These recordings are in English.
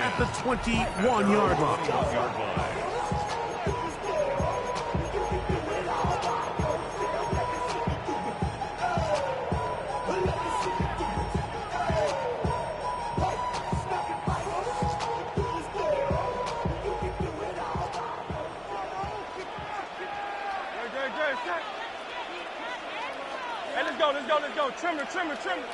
at the 21-yard line. Hey, let's go, let's go, let's go. Trimmer, trimmer, trimmer.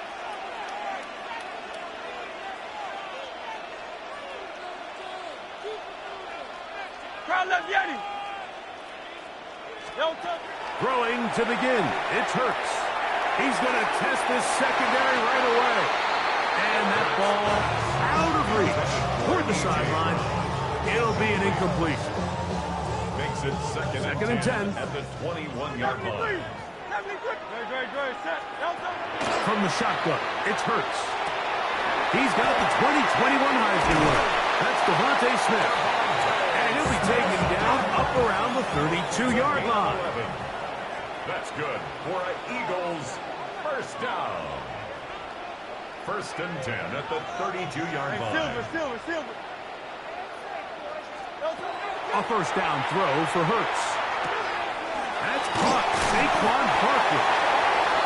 Crowd left, Yeti. Throwing to begin. It's Hurts. He's going to test this secondary right away. And that ball out of reach toward the sideline. It'll be an incompletion. Makes it second and 10 at the 21-yard line. From the shotgun, it's Hurts. He's got the 2021 Heisman winner. That's Devontae Smith. And he'll be taken down up around the 32-yard line. That's good for an Eagles first down. First and 10 at the 32-yard line. Silver. A first down throw for Hurts. That's caught. Saquon Barkley.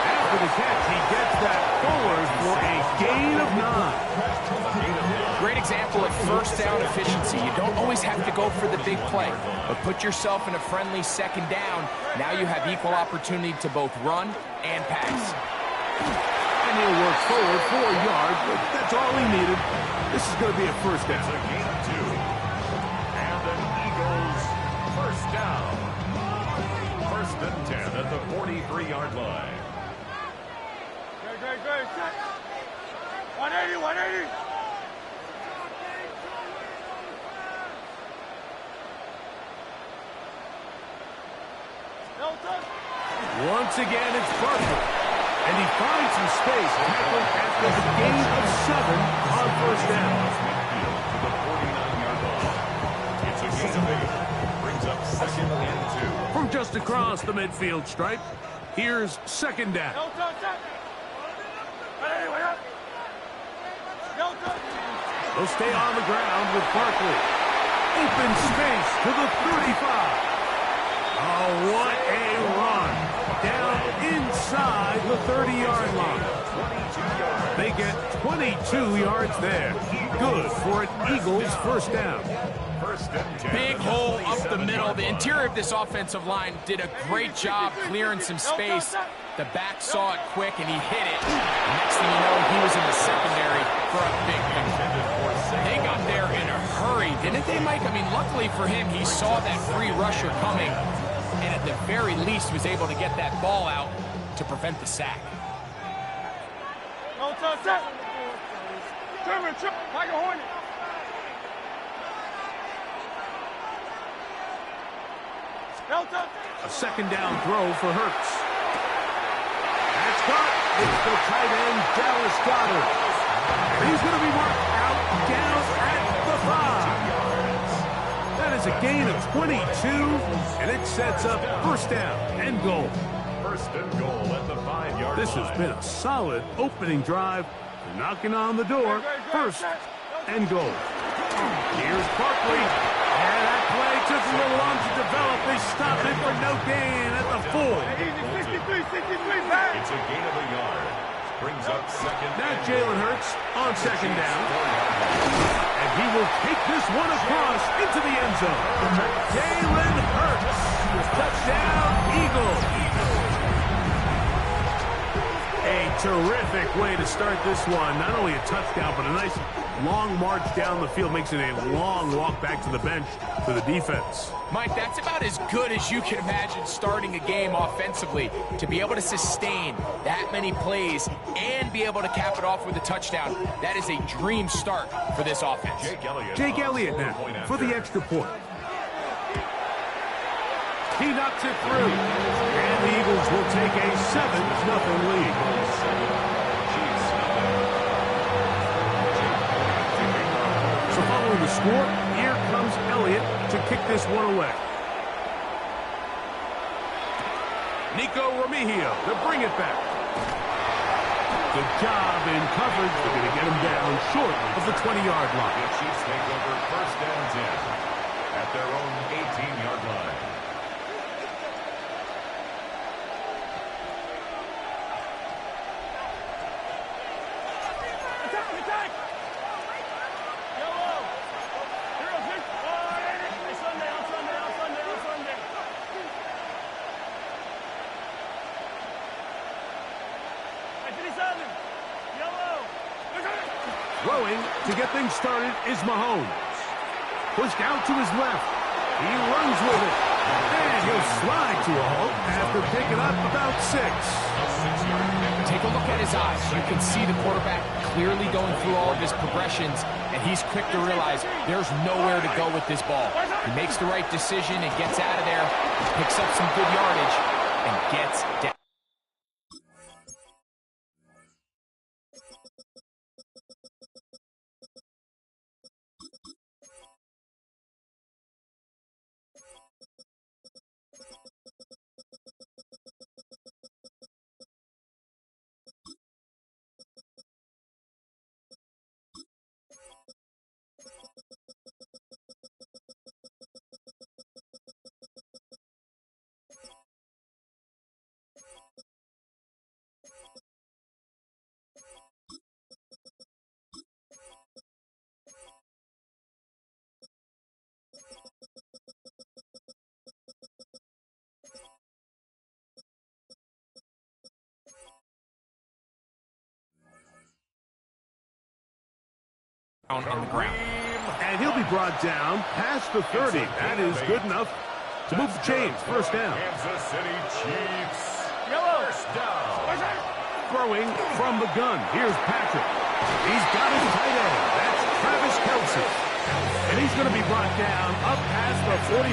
After the catch, he gets that forward for a gain of 9. Great example of first down efficiency. You don't always have to go for the big play, but put yourself in a friendly second down. Now you have equal opportunity to both run and pass. And he'll work forward for a yard, but that's all he needed. This is going to be a first down. It's a gain of 2. And an Eagles first down. First and 10 at the 43-yard line. Great. 180. Once again, it's Barkley. And he finds some space, tackling after the gain of 7 on first down. To the 49-yard line. It's a gain of 8. Brings up second and 2. From just across the midfield stripe, here's second down. They'll stay on the ground with Barkley. Open space to the 35. Oh, what a run. Down inside the 30-yard line. They get 22 yards there. Good for an Eagles first down. Big hole up the middle. The interior of this offensive line did a great job clearing some space. The back saw it quick, and he hit it. Next thing you know, he was in the secondary for a big win. They got there in a hurry, didn't they, Mike? I mean, luckily for him, he saw that free rusher coming, and at the very least was able to get that ball out to prevent the sack. A second down throw for Hurts. That's caught. It's the tight end, Dallas Goedert. He's going to be marked out down at the 5. That is a gain of 22, and it sets up first down and goal. First and goal at the 5-yard line. This has been a solid opening drive. Knocking on the door. First and goal. Here's Barkley. And that play took a little long to develop. They stopped it for no gain at the 4. It's a gain of a yard. Brings up second. Now Jalen Hurts on second down. And he will take this one across into the end zone. Jalen Hurts. Touchdown, Eagles. A terrific way to start this one. Not only a touchdown, but a nice long march down the field. Makes it a long walk back to the bench for the defense. Mike, that's about as good as you can imagine starting a game offensively. To be able to sustain that many plays and be able to cap it off with a touchdown, that is a dream start for this offense. Jake Elliott now for the extra point. He knocks it through. And the Eagles will take a 7-0 lead. So following the score, here comes Elliott to kick this one away. Nico Remigio to bring it back. Good job in coverage. They're going to get him down short of the 20-yard line. The Chiefs take over 1st and 10 at their own 18-yard line. Throwing to get things started is Mahomes. Pushed out to his left. He runs with it. And he'll slide to a halt after picking up about 6. Take a look at his eyes. You can see the quarterback clearly going through all of his progressions, and he's quick to realize there's nowhere to go with this ball. He makes the right decision and gets out of there, picks up some good yardage, and gets down. On the ground. And he'll be brought down past the 30. That is good enough to move the chains. 1st down. Kansas City Chiefs. 1st down. Throwing from the gun. Here's Patrick. He's got his tight end. That's Travis Kelce. And he's going to be brought down up past the 45.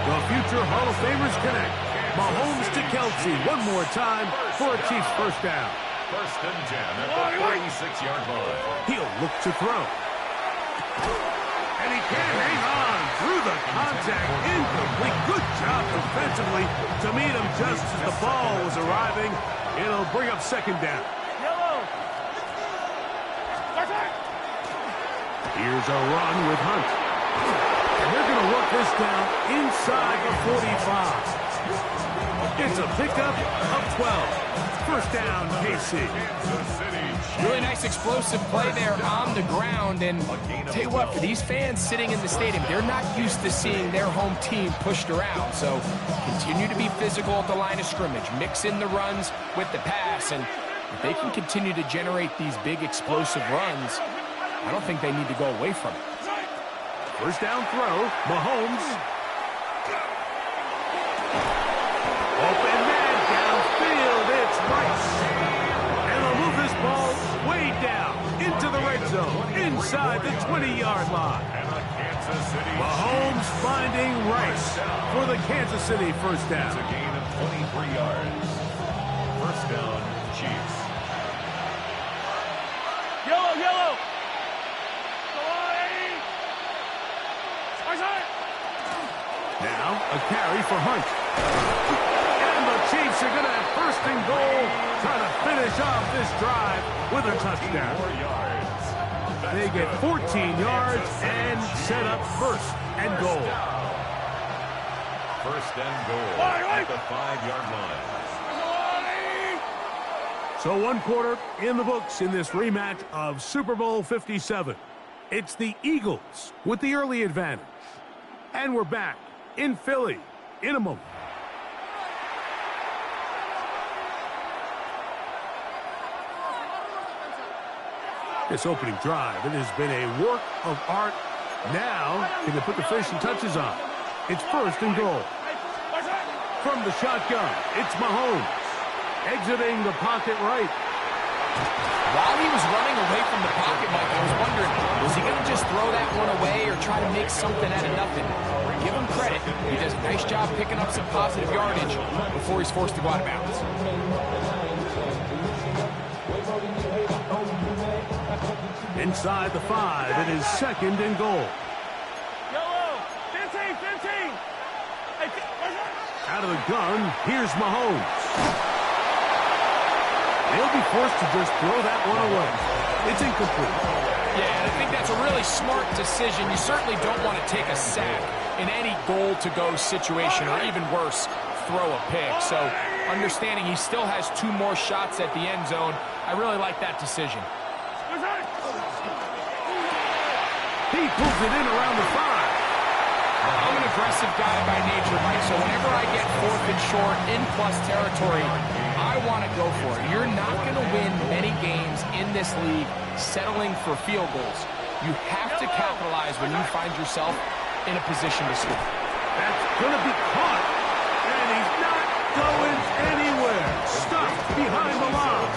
The future Hall of Famers connect. Mahomes to Kelce one more time for a Chiefs 1st down. 1st and 10 at the 46-yard line. He'll look to throw. And he can't hang on through the contact. Incomplete. Good job defensively to meet him just as the ball was arriving. It'll bring up 2nd down. Here's a run with Hunt. And they're going to work this down inside the 45. It's a pickup of 12. 1st down, KC. Really nice explosive play there on the ground. And tell you what, for these fans sitting in the stadium, they're not used to seeing their home team pushed around. So continue to be physical at the line of scrimmage. Mix in the runs with the pass. And if they can continue to generate these big explosive runs, I don't think they need to go away from it. 1st down throw, Mahomes. Open man downfield, it's Rice. And they'll move this ball way down into the red zone, inside the 20-yard line. Mahomes finding Rice for the Kansas City 1st down. It's a gain of 23 yards. 1st down, Chiefs. Yellow. Now, a carry for Hunt. And the Chiefs are going to have 1st and goal, trying to finish off this drive with a touchdown. They get 14 yards and set up 1st and goal. 1st and goal at the 5-yard line. So 1 quarter in the books in this rematch of Super Bowl 57. It's the Eagles with the early advantage. And we're back in Philly in a moment. This opening drive, it has been a work of art. Now, can they put the finishing touches on? It's 1st and goal. From the shotgun, it's Mahomes. Exiting the pocket right. While he was running away from the pocket, Mike, I was wondering, was he going to just throw that one away or try to make something out of nothing? Give him credit. He does a nice job picking up some positive yardage before he's forced to go out of bounds. Inside the 5, it is 2nd and goal. Yellow. 15. Hey, Out of the gun, here's Mahomes. forced to just throw that one away. It's incomplete. Yeah, I think that's a really smart decision. You certainly don't want to take a sack in any goal-to-go situation, or even worse, throw a pick. So understanding he still has 2 more shots at the end zone, I really like that decision. He pulls it in around the 5. I'm an aggressive guy by nature, Mike, so whenever I get 4th and short in plus territory, I want to go for it. You're not going to win many games in this league settling for field goals. You have to capitalize when you find yourself in a position to score. That's going to be caught, and he's not going anywhere. Stuck behind the line.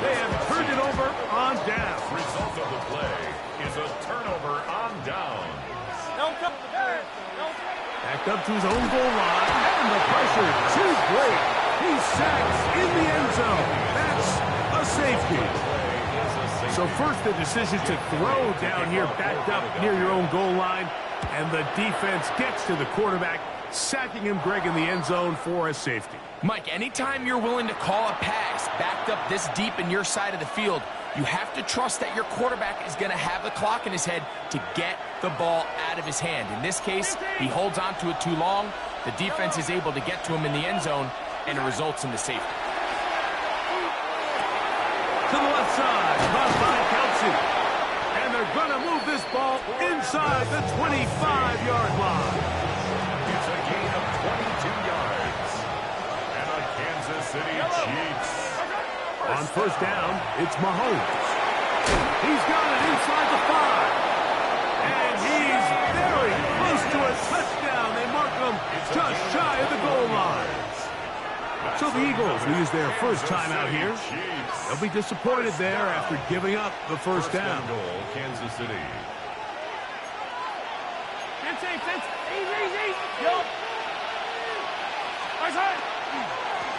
They have turned it over on down. Result of the play is a turnover on down. Backed up to his own goal line, and the pressure too great. He's sacked in the end zone. That's a safety. So first the decision to throw down here, backed up near your own goal line, and the defense gets to the quarterback, sacking him, Greg, in the end zone for a safety. Mike, anytime you're willing to call a pass backed up this deep in your side of the field, you have to trust that your quarterback is going to have the clock in his head to get the ball out of his hand. In this case, he holds on to it too long. The defense is able to get to him in the end zone, and it results in the safety. To the left side, run by Kelsey. And they're going to move this ball inside the 25-yard line. It's a gain of 22 yards. And the Kansas City Chiefs. On first down, it's Mahomes. He's got it inside the 5. And he's very close to a touchdown. They mark him just shy of the goal line. So the Eagles will use their first time out here. They'll be disappointed there after giving up the first down. Goal, Kansas City. Easy. Yo.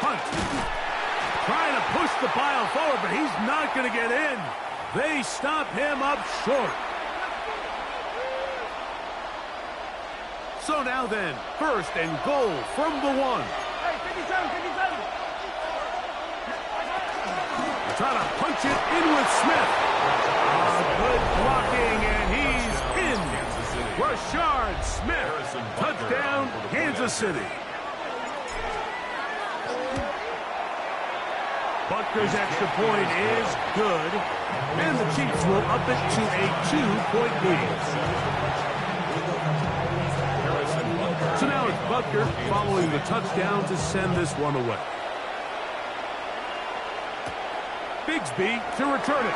Punt. Trying to push the pile forward, but he's not going to get in. They stop him up short. So now then, first and goal from the 1. Hey, 57. Trying to punch it in with Smith. Good blocking, and he's in. Rashard Smith. Touchdown, Kansas City. Butker's extra point is good, and the Chiefs will up it to a 2-point lead. So now it's Butker following the touchdown to send this one away. Bigsby to return it.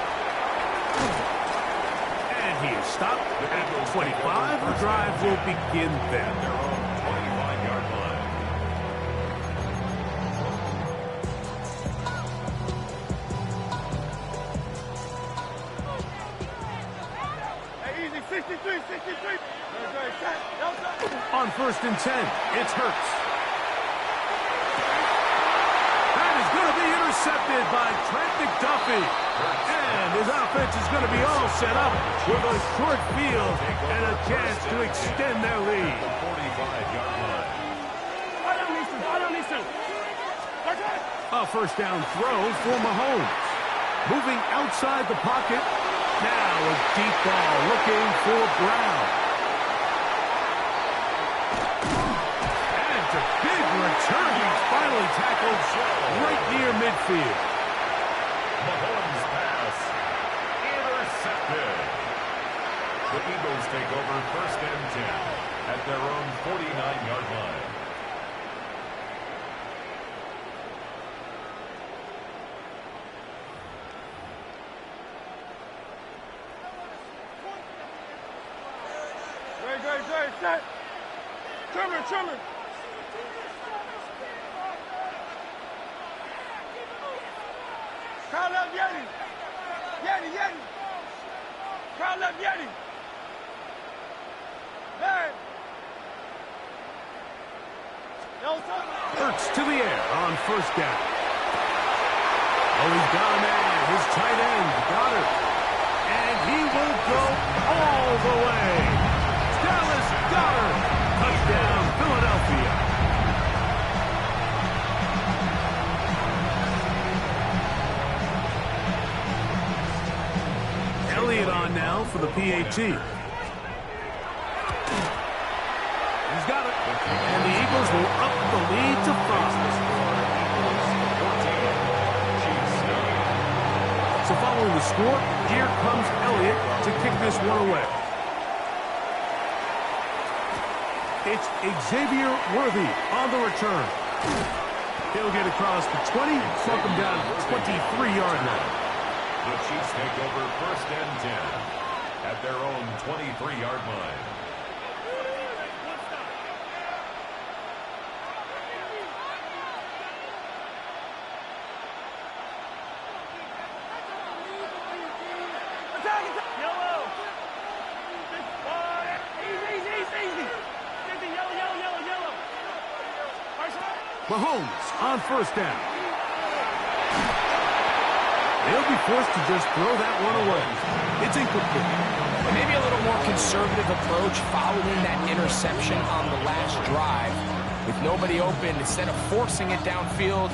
And he is stopped at 25. The drive will begin then. Their own 25-yard line. Hey, easy. 63. On first and 10, it's Hurts. That is going to be intercepted by Trent McDuffie. And his offense is going to be all set up with a short field and a chance to extend their lead. 45-yard line. I don't need to. A first down throw for Mahomes. Moving outside the pocket. Now a deep ball looking for Brown. And it's a big return. He's finally tackled right near midfield. Mahomes pass. Intercepted. The Eagles take over first and 10 at their own 49-yard line. Great, set. Trimmer. Crowd up, Yeti. Crowd up, Yeti. There. Hurts to the air on first down. Oh, he's got a man. His tight end, Goddard. And he will go all the way. Dallas Goddard. Touchdown, Philadelphia. now for the PAT. He's got it. And the Eagles will up the lead to 5. So following the score, here comes Elliott to kick this one away. It's Xavier Worthy on the return. He'll get across the 20, knock him down to the 23-yard line. The Chiefs take over 1st and 10 at their own 23-yard line. Mahomes on 1st down. They'll be forced to just throw that one away. It's incomplete. Maybe a little more conservative approach following that interception on the last drive. With nobody open, instead of forcing it downfield,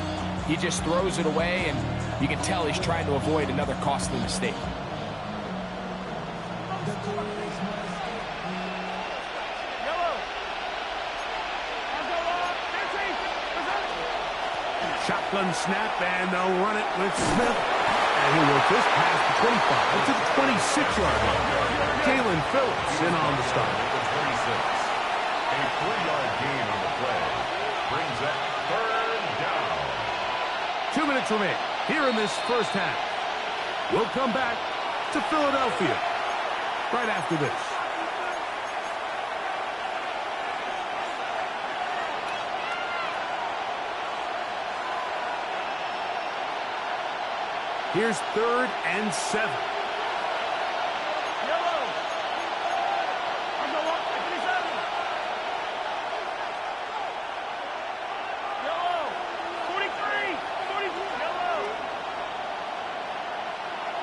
he just throws it away, and you can tell he's trying to avoid another costly mistake. Shotgun snap, and they'll run it with Smith. And he'll work this past the 25 to the 26-yard line. Jalen Phillips in on the stop. A 3-yard gain on the play brings that 3rd down. 2 minutes remain here in this first half. We'll come back to Philadelphia right after this. Here's 3rd and 7. Yellow. Yellow. 43. 44. Yellow.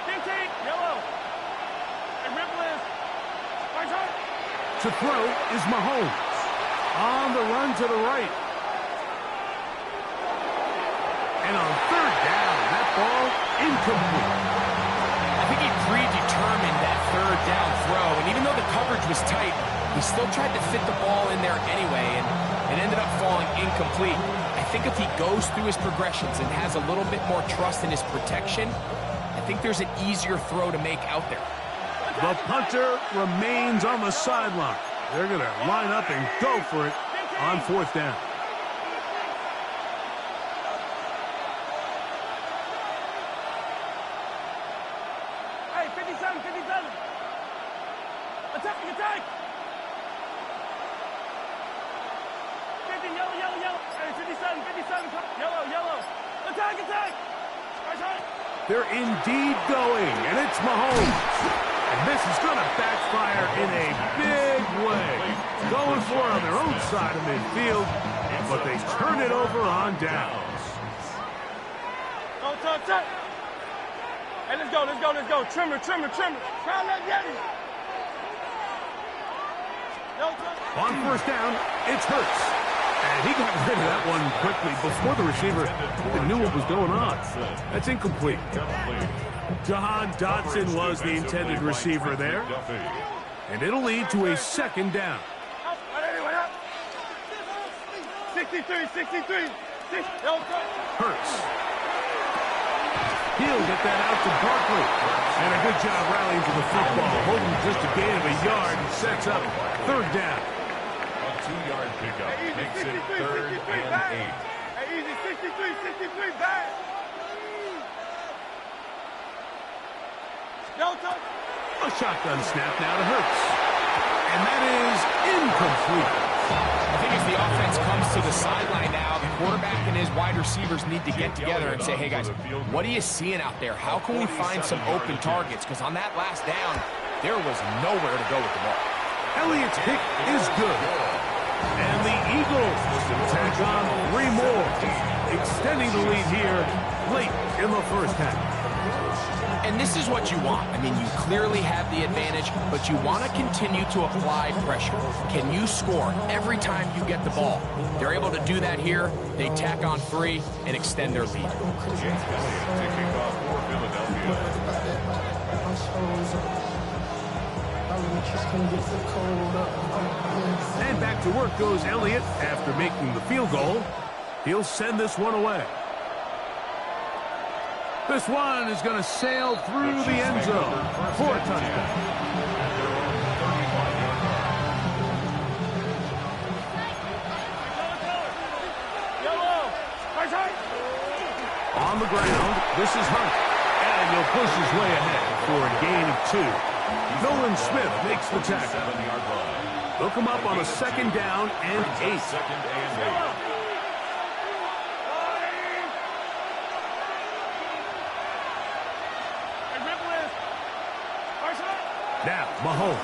15. Yellow. And Ripley's. To throw is Mahomes. On the run to the right. And on 3rd down, that ball incomplete. I think he predetermined that 3rd down throw, and even though the coverage was tight, he still tried to fit the ball in there anyway, and it ended up falling incomplete. I think if he goes through his progressions and has a little bit more trust in his protection, I think there's an easier throw to make out there. The punter remains on the sideline. They're going to line up and go for it on 4th down. Attack! 50, yellow. Hey, 57. Yellow. Attack! They're indeed going, and it's Mahomes. And this is going to backfire in a big way. Going for it on their own side of midfield, but they turn it over on downs. Go. Hey, let's go. Trimmer. Try that Yeti. On 1st down, it's Hurts. And he got rid of that one quickly before the receiver even knew what was going on. That's incomplete. Jahan Dotson was the intended receiver there. And it'll lead to a 2nd down. 63. Hurts. He'll get that out to Barkley. And a good job rallying to the football. Holding just a gain of a yard and sets up 3rd down. A 2-yard pickup makes it 3rd and 8. Hey, easy, 63, back. A shotgun snap now to Hurts. And that is incomplete. I think as the offense comes to the sideline now, the quarterback and his wide receivers need to get together and say, hey guys, what are you seeing out there? How can we find some open targets? Because on that last down, there was nowhere to go with the ball. Elliott's pick is good. And the Eagles tack on 3 more, extending the lead here late in the first half. And this is what you want. I mean, you clearly have the advantage, but you want to continue to apply pressure. Can you score every time you get the ball? They're able to do that here. They tack on 3 and extend their lead. Chase Elliott taking off for Philadelphia. And back to work goes Elliott after making the field goal. He'll send this one away. This one is going to sail through the end zone for a touchdown. On the ground, this is Hunt. And he'll push his way ahead for a gain of 2. Nolan Smith makes the tackle. They'll come up on a 2nd down and 8. Now, Mahomes.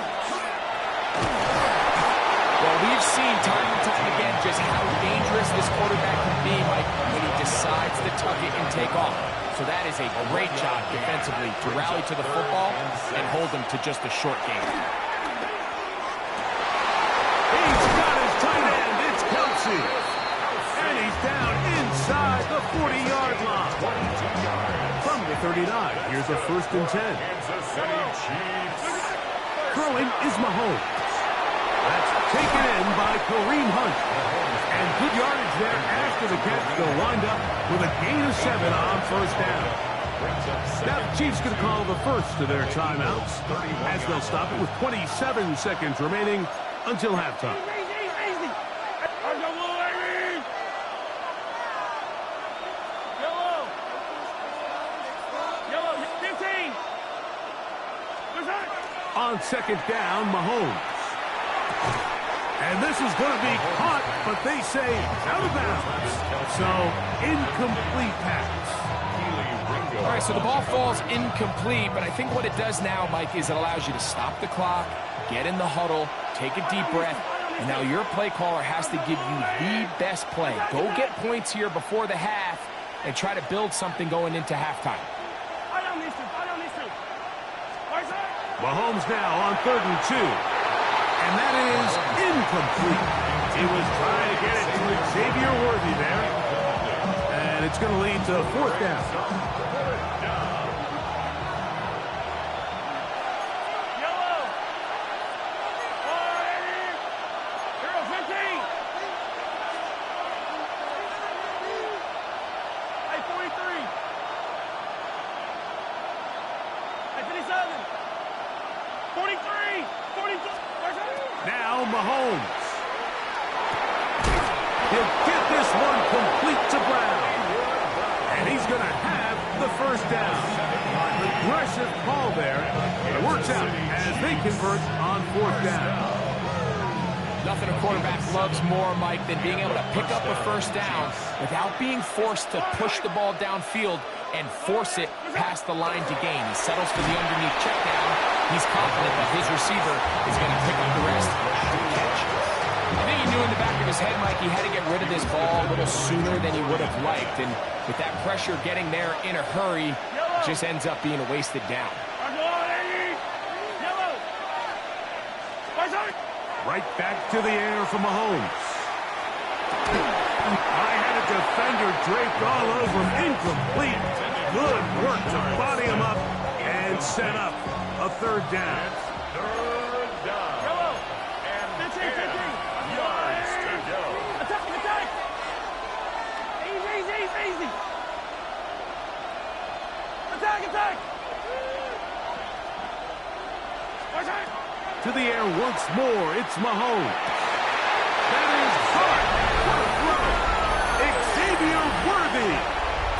Well, we've seen time and time again just how dangerous this quarterback can be, Mike, when he decides to tuck it and take off. So that is a great job defensively to rally to the football and hold them to just a short game. He's got his tight end. It's Kelsey. And he's down inside the 40-yard line. From the 39, here's a 1st and 10. Throwing is Mahomes. That's taken in by Kareem Hunt. And good yardage there after the catch. They'll wind up with a gain of 7 on 1st down. Now the Chiefs going to call the first of their timeouts as they'll stop it with 27 seconds remaining until halftime. On 2nd down, Mahomes. And this is going to be caught, but they say out of bounds. So, incomplete pass. All right, so the ball falls incomplete, but I think what it does now, Mike, is it allows you to stop the clock, get in the huddle, take a deep breath, and now your play caller has to give you the best play. Go get points here before the half and try to build something going into halftime. Mahomes now on 3rd and 2. And that is incomplete. He was trying to get it to Xavier Worthy there. And it's going to lead to 4th down. Now Mahomes. He'll get this one complete to Brown. And he's going to have the 1st down. Aggressive call there. It works out as they convert on 4th down. Nothing a quarterback loves more, Mike, than being able to pick up a 1st down without being forced to push the ball downfield and force it past the line to gain. He settles for the underneath check down. He's confident that his receiver is going to pick up the rest after the catch. I think he knew in the back of his head, Mike, he had to get rid of this ball a little sooner than he would have liked. And with that pressure getting there in a hurry, it just ends up being a wasted down. Right back to the air for Mahomes. I had a defender draped all over him. Incomplete. Good work to body him up and set up a 3rd down. 3rd down. And 10 yards to go. Attack. Easy. Attack. To the air once more, it's Mahomes. That is hard. What a throw. Xavier Worthy.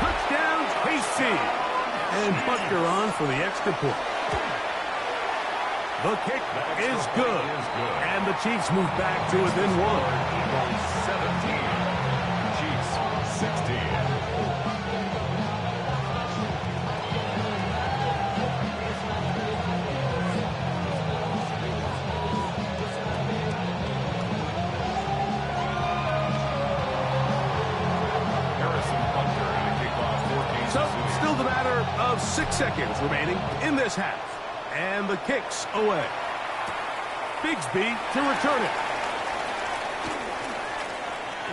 Touchdown, KC. And Butker on for the extra point. The kick is good. And the Chiefs move back to within 1. 17. Chiefs 16. So, still the matter of 6 seconds remaining in this half. And the kick's away. Bigsby to return it.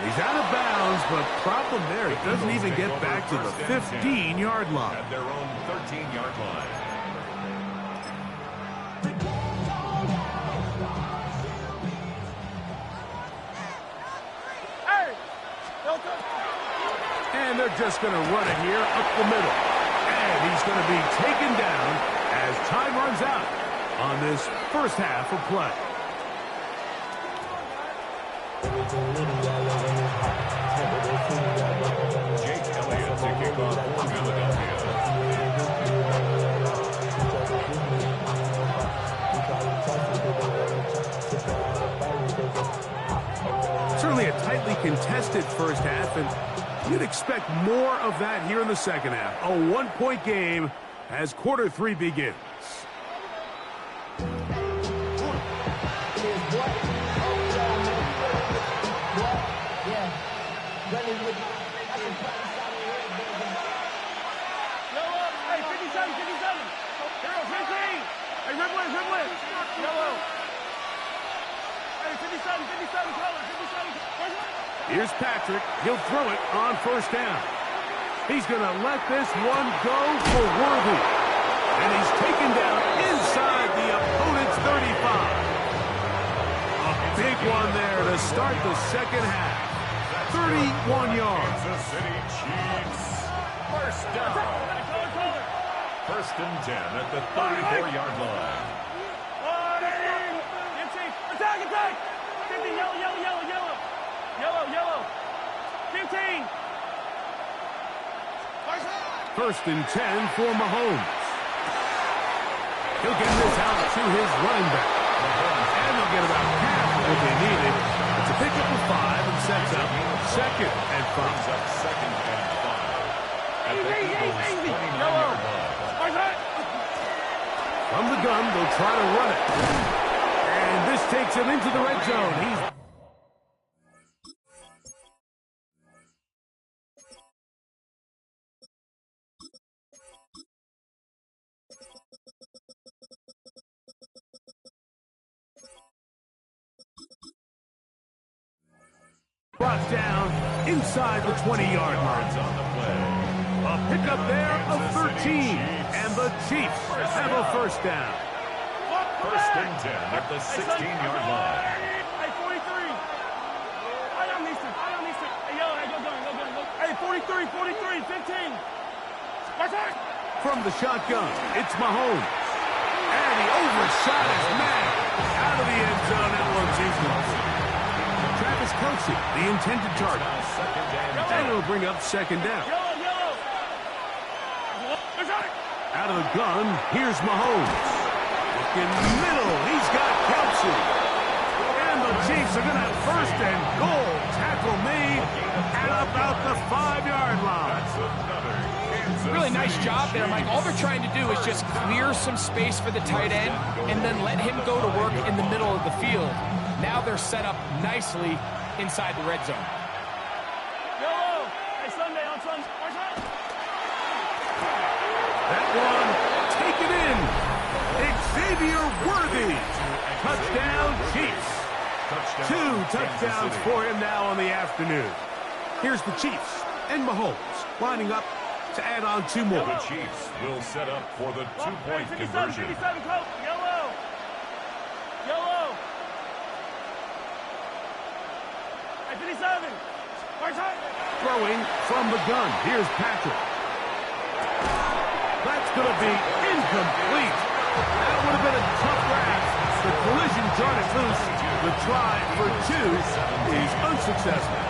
He's out of bounds, but problem there, he doesn't even get back to the 15-yard line. At their own 13-yard line. they're just going to run it here up the middle. And he's going to be taken down as time runs out on this first half of play. Jake Elliott to kick off for Philadelphia. Certainly a tightly contested first half, and you'd expect more of that here in the second half. A one-point game as quarter three begins. Here's Patrick. He'll throw it on first down. He's going to let this one go for Worthy. And he's taken down inside the opponent's 35. A big one there to start the second half. 31 yards. Kansas City Chiefs. First down. First and 10 at the 34-yard line. Attack! 50, yellow. 15. First and 10 for Mahomes. He'll get this out to his running back. And they'll get about half of what they needed. It's a pickup of 5 and sets up second and 5. Second and 5. At the Eagles' 29-yard line. From the gun, they'll try to run it. And this takes him into the red zone. He's brought down inside the 20-yard line. On the play. A pickup there of 13. And the Chiefs have a first down. First and 10 at the 16-yard line. Hey, 43. I don't need to. Hey, yo, go. Hey, 43, 15. From the shotgun, it's Mahomes. And he overshot his man. Out of the end zone, that one's incomplete. Travis Kelce, the intended target. And it'll bring up second down. Yellow. Out of the gun, here's Mahomes. In the middle, he's got Kelce. And the Chiefs are going to have first and goal. Tackle made at about the 5-yard line. Really nice job there, Mike. All they're trying to do is just clear some space for the tight end and then let him go to work in the middle of the field. Now they're set up nicely inside the red zone. Yellow. Hey, Sunday on Sunday. That one, take it in. Xavier Worthy. Touchdown, Chiefs. 2 touchdowns for him now on the afternoon. Here's the Chiefs and Mahomes lining up to add on 2 more. The Chiefs will set up for the 2-point conversion. 57, Yellow. Hey, 57. Throwing from the gun. Here's Patrick. That's going to be incomplete. That would have been a tough grab. The collision brought it loose. The try for 2 is unsuccessful.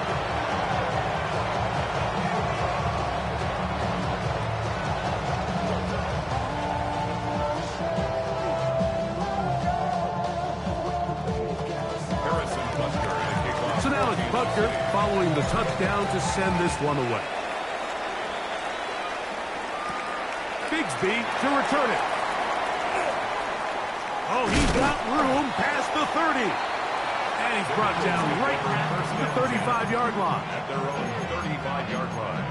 So now it's Butker following the touchdown to send this one away. Bigsby to return it. Oh, he's got room past the 30. And he's brought down right at the 35-yard line. At their own 35-yard line.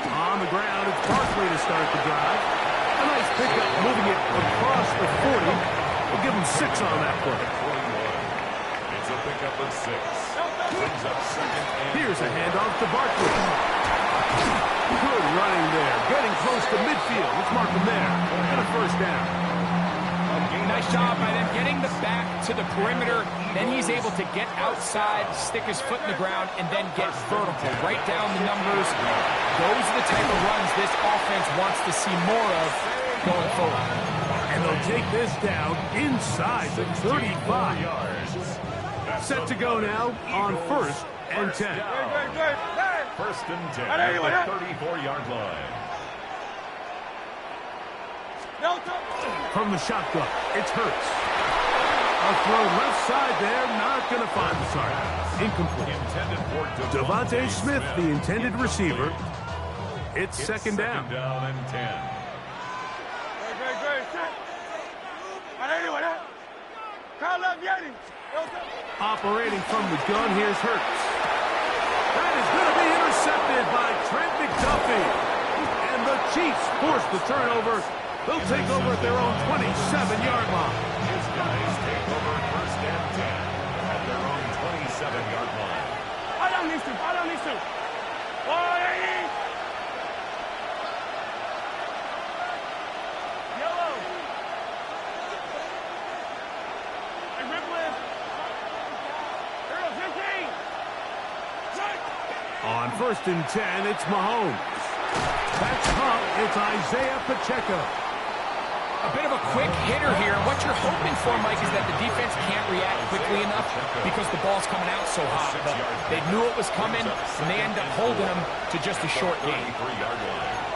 On the ground, it's Barkley to start the drive. A nice pickup, moving it across the 40. We'll give him 6 on that play. It's a pickup of 6. Brings up second and Here's a handoff to Barkley. Good running there. Getting close to midfield. Let's mark him there. And a first down. Nice job by them getting the back to the perimeter. Then he's able to get outside, stick his foot in the ground, and then get vertical. Right down the numbers. Those are the type of runs this offense wants to see more of going forward. And they'll take this down inside the 35 yards. Set to go now on 1st and 10. First and 10 at the 34-yard line. From the shotgun, it's Hurts. A throw left side there, not going to find the target. Incomplete. Intended for Devontae Smith, the intended receiver. It's second down. Second down and 10. Operating from the gun, here's Hurts. That is going to be intercepted by Trent McDuffie. And the Chiefs force the turnover. They'll take over at their own 27-yard line. His guys take over first and 10 at their own 27-yard line. I don't need to. Yellow. Hey, Ripley. Earl, 15. On 1st and 10, it's Mahomes. That's up. It's Isaiah Pacheco. A bit of a quick hitter here. What you're hoping for, Mike, is that the defense can't react quickly enough because the ball's coming out so hot. But they knew it was coming, and they end up holding them to just a short gain. 33-yard line.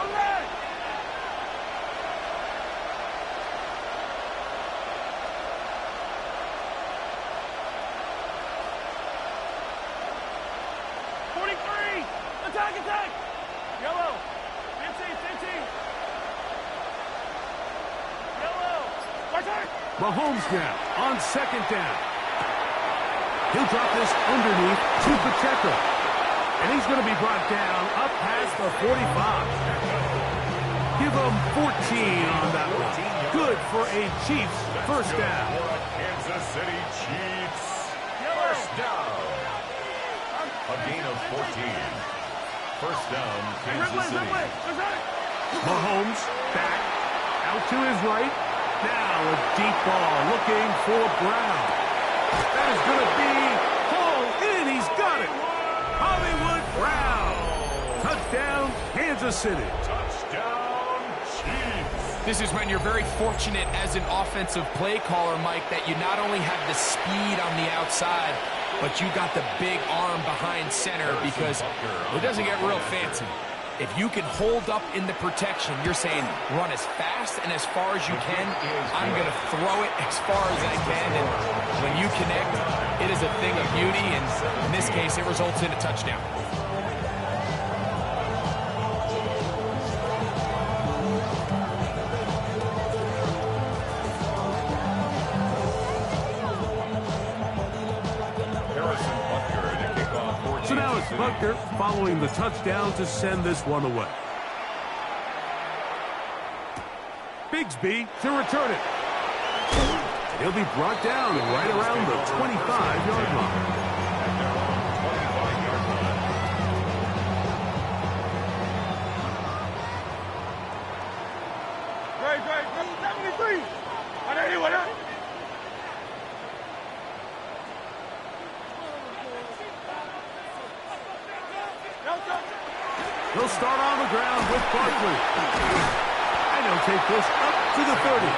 Attack! Yellow! 15! Yellow! Attack! Mahomes now on 2nd down. He'll drop this underneath to Pacheco. And he's going to be brought down up past the 45. Give him 14 on that one. Good for a Chiefs first down. Kansas City Chiefs. First down. A gain of 14. First down, Kansas City. Mahomes back out to his right. Now a deep ball looking for Brown. That is going to be hauled in. He's got it. Hollywood Brown. Touchdown, Kansas City. Touchdown, Chiefs. This is when you're very fortunate as an offensive play caller, Mike, that you not only have the speed on the outside, but you got the big arm behind center because it doesn't get real fancy. If you can hold up in the protection, you're saying run as fast and as far as you can. I'm going to throw it as far as I can. And when you connect, it is a thing of beauty. And in this case, it results in a touchdown. So now it's Butker following the touchdown to send this one away. Bigsby to return it. He'll be brought down right around the 25-yard line. Great, 73. I know you want it. They'll start on the ground with Barkley. And he'll take this up to the 30.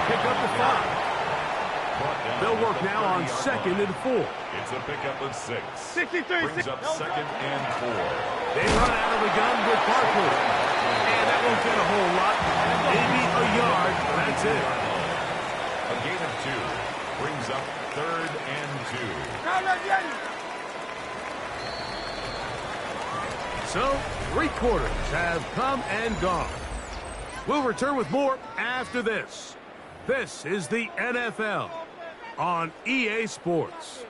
Pick up the 5. They'll work now on 2nd and 4. It's a pickup of 6. 63. Brings up 2nd and 4. They run out of the gun with Barkley. And that won't get a whole lot. Maybe a yard. That's it. A gain of 2. Brings up 3rd and 2. So, 3 quarters have come and gone. We'll return with more after this. This is the NFL on EA Sports.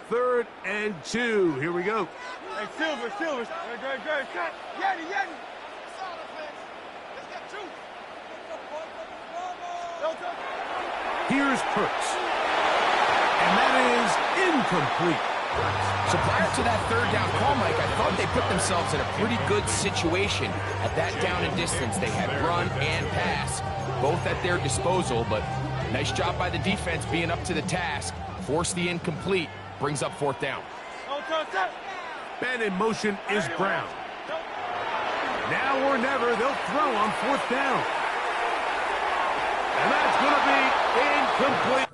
3rd and 2. Here we go. Hey, Silver. Great. Cut. Yeti. Here's Hurts. And that is incomplete. So prior to that third down call, Mike, I thought they put themselves in a pretty good situation at that down and distance. They had run and pass, both at their disposal, but nice job by the defense being up to the task. Force the incomplete, brings up fourth down. Man in motion is Brown. Now or never, they'll throw on fourth down. And that's going to be incomplete.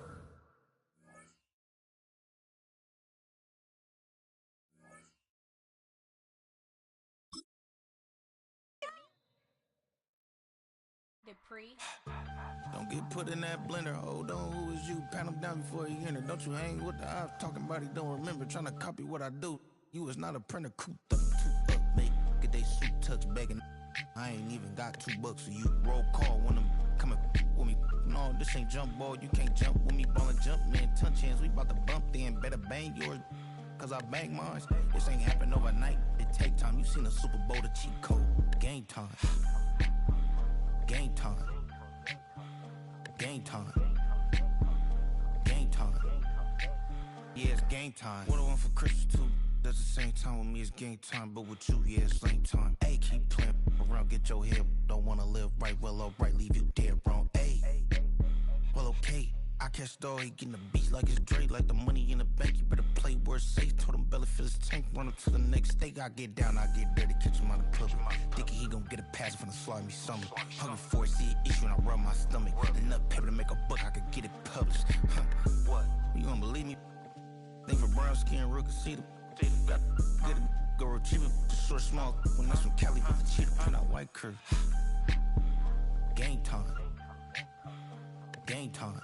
Don't get put in that blender. Hold on, who is you? Pat him down before he enter. Don't you hang with the ops talking about he don't remember. Trying to copy what I do. You is not a printer. Cooped up, toot up, make get they suit touch begging. I ain't even got $2, so you roll call when I'm coming with me. No, this ain't jump ball. You can't jump with me. Ballin' jump, man. Touch hands. We about to bump then. Better bang yours, cause I bang mine. This ain't happen overnight. It take time. You seen a Super Bowl, the cheat code. Game time. Game time. Game time. Game time. Yeah, it's game time. What I want for Christmas too. That's the same time with me, it's game time. But with you, yeah, it's lame time. Hey, keep playing around, get your head. Don't wanna live right, well, alright, leave you dead wrong. Hey, well, okay. I catch the dog, he getting the beat like it's Dre, like the money in the bank. You better play where it's safe. Told him belly fill his tank, run him to the next steak. I get down, I get dirty, catch him on the public. Dickie, he gon' get a pass from the slimy summer. Hungry for it, see an issue and I rub my stomach. Enough paper to make a book, I could get it published. What? You don't believe me? Think for brown skin, real can see them. Got get it, go retrieve it, just short, small. When that's from Cali with the cheetah print out white curve. Game time. Game time.